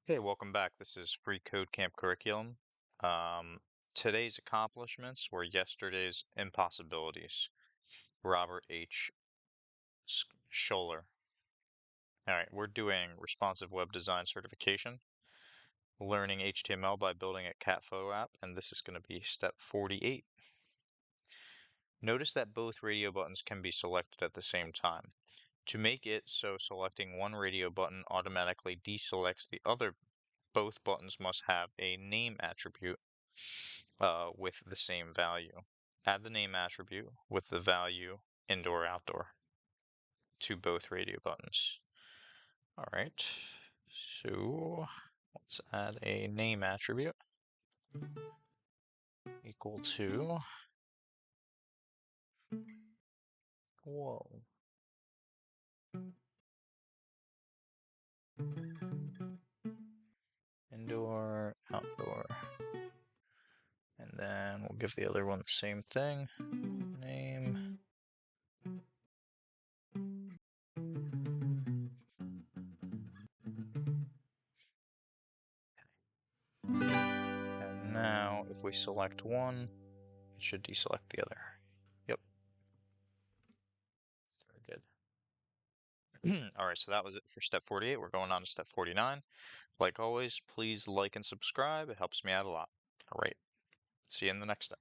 Okay, welcome back. This is Free Code Camp Curriculum. Today's accomplishments were yesterday's impossibilities. Robert H. Scholler. All right, we're doing responsive web design certification, learning HTML by building a cat photo app, and this is going to be step 48. Notice that both radio buttons can be selected at the same time. To make it so selecting one radio button automatically deselects the other, both buttons must have a name attribute with the same value. Add the name attribute with the value indoor-outdoor to both radio buttons. All right, so let's add a name attribute equal to, whoa, indoor, outdoor. And then we'll give the other one the same thing, name. And now if we select one, it should deselect the other. Yep. Very good. All right, so that was it for step 48. We're going on to step 49. Like always, please like and subscribe. It helps me out a lot. All right, see you in the next step.